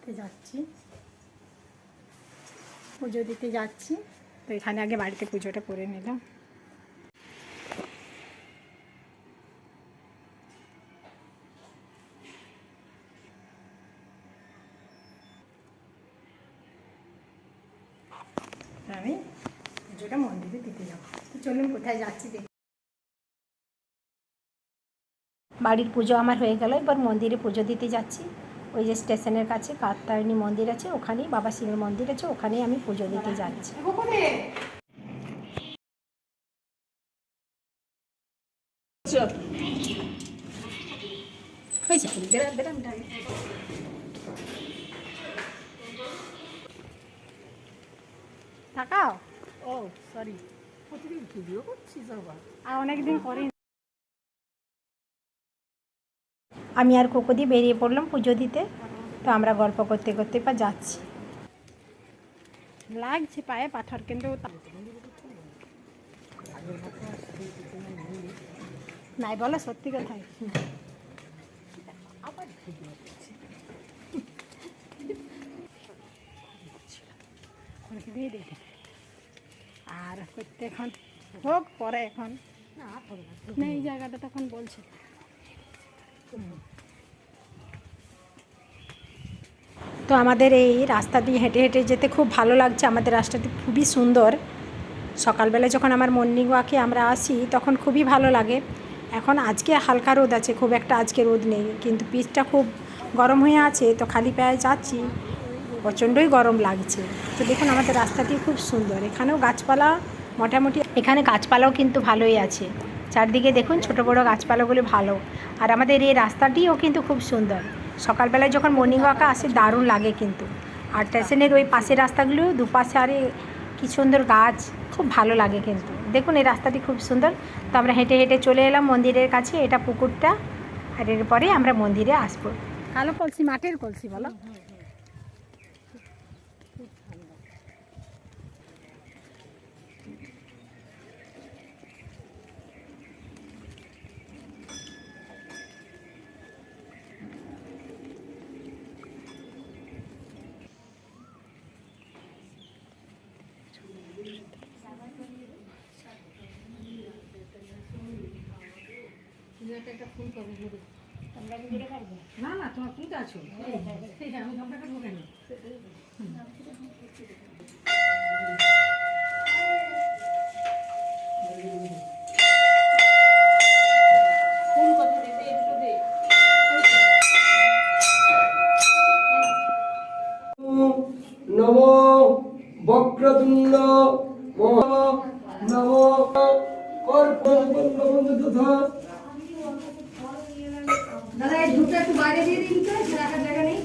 দিতে যাচ্ছি, পুজো দিতে যাচ্ছি। তো এখানে আগে বাড়িতে পুজোটা করে নিলাম। আমি পুজোটা মন্দিরে দিতে যাবো। তো চলুন কোথায় যাচ্ছি দেখি। বাড়ির পুজো আমার হয়ে গেল, এবার মন্দিরে পুজো দিতে যাচ্ছি। ওই যে স্টেশনের কাছে কাত্তায়নী মন্দির আছে, ওখানেই বাবা শিবের মন্দির আছে, ওখানেই আমি পুজো দিতে যাচ্ছি। তাকাও। ও সরি, প্রতিদিন ভিডিও করছিস আবার? আর অনেকদিন পরে আমি আর কোকো দিয়ে বেরিয়ে পড়লাম পুজো দিতে। তো আমরা গল্প করতে করতে পা যাচ্ছি। লাগছে পায়ে পাথর, কিন্তু নাই বলো সত্যি কথাই। আর করতে এখন হোক পরে, এখন না এই জায়গাটা তখন বলছে। তো আমাদের এই রাস্তা দিয়ে হেঁটে হেঁটে যেতে খুব ভালো লাগছে। আমাদের রাস্তাটি খুবই সুন্দর। সকালবেলা যখন আমার মর্নিং ওয়াকে আমরা আসি তখন খুবই ভালো লাগে। এখন আজকে হালকা রোদ আছে, খুব একটা আজকে রোদ নেই, কিন্তু পিচটা খুব গরম হয়ে আছে। তো খালি পায়ে যাচ্ছি, প্রচণ্ডই গরম লাগছে। তো দেখুন আমাদের রাস্তাটি খুব সুন্দর। এখানেও গাছপালা মোটামুটি, এখানে গাছপালাও কিন্তু ভালোই আছে। চারদিকে দেখুন ছোট বড় গাছপালাগুলো ভালো। আর আমাদের এই রাস্তাটিও কিন্তু খুব সুন্দর। সকালবেলায় যখন মর্নিং ওয়াকে আসে দারুণ লাগে কিন্তু। আর স্টেশনের ওই পাশের রাস্তাগুলো দুপাশে আরে কি সুন্দর গাছ, খুব ভালো লাগে কিন্তু। দেখুন এই রাস্তাটি খুব সুন্দর। তো আমরা হেঁটে হেঁটে চলে এলাম মন্দিরের কাছে, এটা পুকুরটা। আর এরপরে আমরা মন্দিরে আসবো। কালো কলসি, মাটির কলসি বলো। একটা ফুল করবো না না, তোমার পূজা আছো, আমি ধমটাকে ঢুকে নি। নমো বক্রতুণ্ড নমো কর্পূরবন্ধ তথা। দাদা এই ঝুঁকটা একটু বাইরে দিয়ে দিন তো, রাখার জায়গা নেই।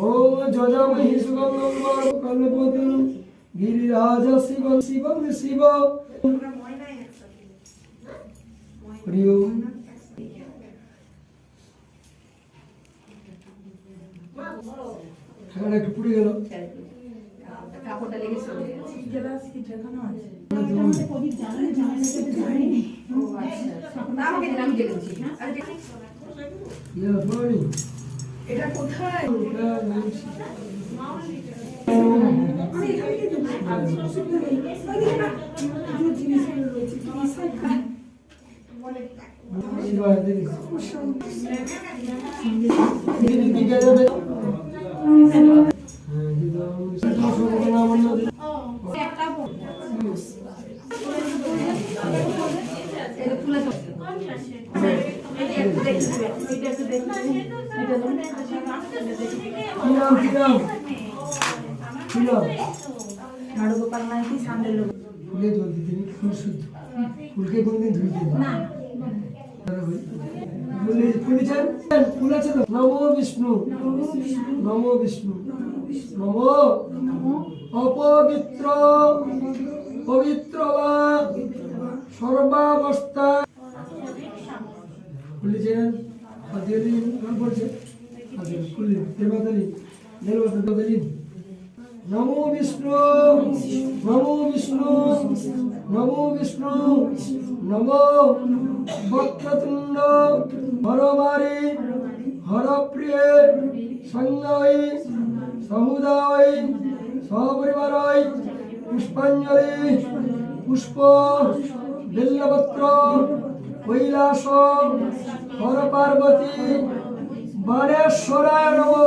ओम जजामहि सुगंधं कल्पवतु गिरिराज शिवं शिवं शिव हरि ओम। ঠান্ডা একটু পুড়ে গেল, কাপড়টা লেগে চলে গেছে। গ্লাস কি ঢাকানো আছে? আমাদের প্রদীপ জ্বালানো জানেনি। ও আচ্ছা, আমাকে দিন, আমি জ্বেলেছি। আর দেখি ইয়া বলি এটা কোথায়? ফুলে জল দিতে, ফুল শুদ্ধ, ফুলকে কোনদিন ধুইতে না। ফুল আছে তো। নমো বিষ্ণু নমো বিষ্ণু নমো অপবিত্র পবিত্র বা সর্বাবস্থা खुली चैनल हथेली कौन पड़ছে हथेली खुली देवताली देवताली नमो विष्णु नमो विष्णु नमो विष्णु नमो वक्रतुंड हरमारी हरप्रिय संजय समुदाय सपरिवाराय पुष्पांजलि पुष्प बेलपत्र कैलास हर पार्वती बाणेश्वराय नमो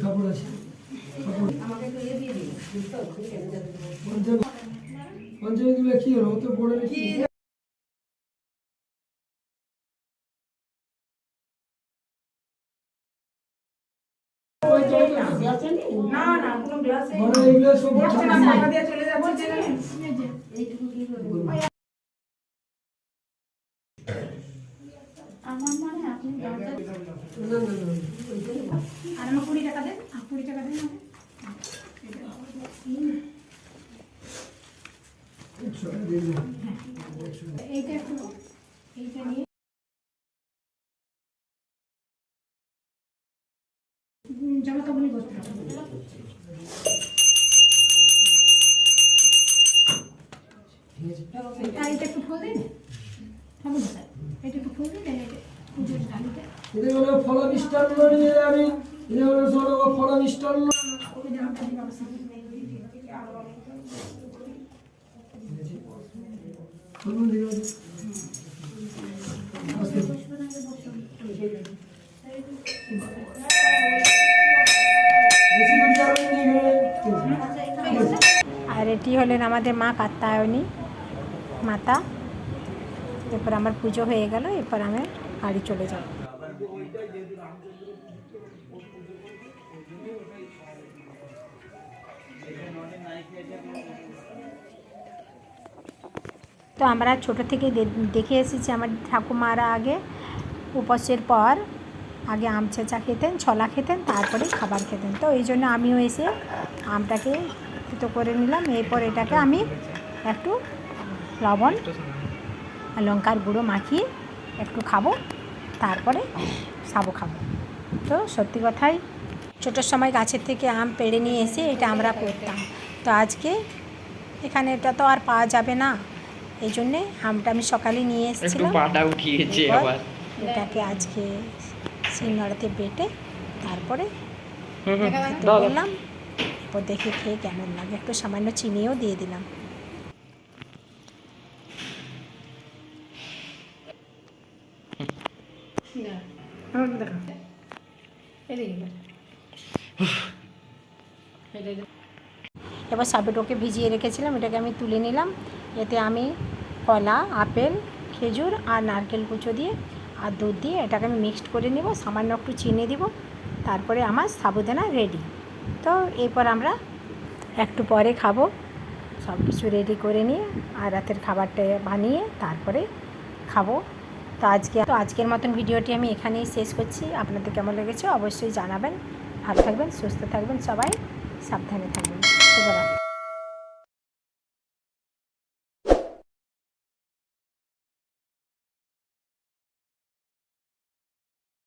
কাপড় আছে পঞ্চমী দিলে কি হলো তো পড়ে কি না না কোনো গ্লাস বড় এগুলো সব টাকা দিয়ে চলে যাচ্ছে এইটুকু কি করব আমার মানে আপনি আর আমার 20 টাকা দেন 20 টাকা দেন এইটা একটু এইটা নিয়ে জমা তো বলি করতে হবে এটা একটু ফুল দিন হবে না স্যার এটা একটু ফুল দিন এটা পুজোর ডালিতে এটা হলো ফল মিষ্টান্ন নিয়ে আমি এটা হলো সরব ফল মিষ্টান্ন বলুন দিও আর এটি হলেন আমাদের মা কাত্যায়নী মাতা। এরপর আমার পুজো হয়ে গেল, এরপর আমি বাড়ি চলে যাব। তো আমরা ছোটো থেকে দেখে এসেছি আমার ঠাকুমারা আগে উপোসের পর আগে আম ছেঁচা খেতেন, ছলা খেতেন, তারপরে খাবার খেতেন। তো এই জন্য আমিও এসে আমটাকে তো করে নিলাম। এরপর এটাকে আমি একটু লবণ আর লঙ্কার গুঁড়ো মাখিয়ে একটু খাবো, তারপরে সাবু খাবো। তো সত্যি কথাই ছোটোর সময় গাছের থেকে আম পেড়ে নিয়ে এসে এটা আমরা করতাম। তো আজকে এখানে এটা তো আর পাওয়া যাবে না, এই জন্যে আমটা আমি সকালে নিয়ে এসেছিলাম। এটাকে আজকে শিলনোড়াতে বেটে তারপরে করলাম। এরপর দেখে খেয়ে কেমন লাগে, একটু সামান্য চিনিও দিয়ে দিলাম। এবার সাবেটোকে ভিজিয়ে রেখেছিলাম, এটাকে আমি তুলে নিলাম। এতে আমি কলা, আপেল, খেজুর আর নারকেল কুচো দিয়ে আর দুধ দিয়ে এটাকে আমি মিক্সড করে নেব, সামান্য একটু চিনি দিব, তারপরে আমার সাবুদানা রেডি। তো এরপর আমরা একটু পরে খাবো, সব কিছু রেডি করে নিয়ে আর রাতের খাবারটা বানিয়ে তারপরে খাবো। তো আজকের মতন ভিডিওটি আমি এখানেই শেষ করছি। আপনাদের কেমন লেগেছে অবশ্যই জানাবেন। ভালো থাকবেন, সুস্থ থাকবেন, সবাই সাবধানে থাকবেন। শুভরাত্রি।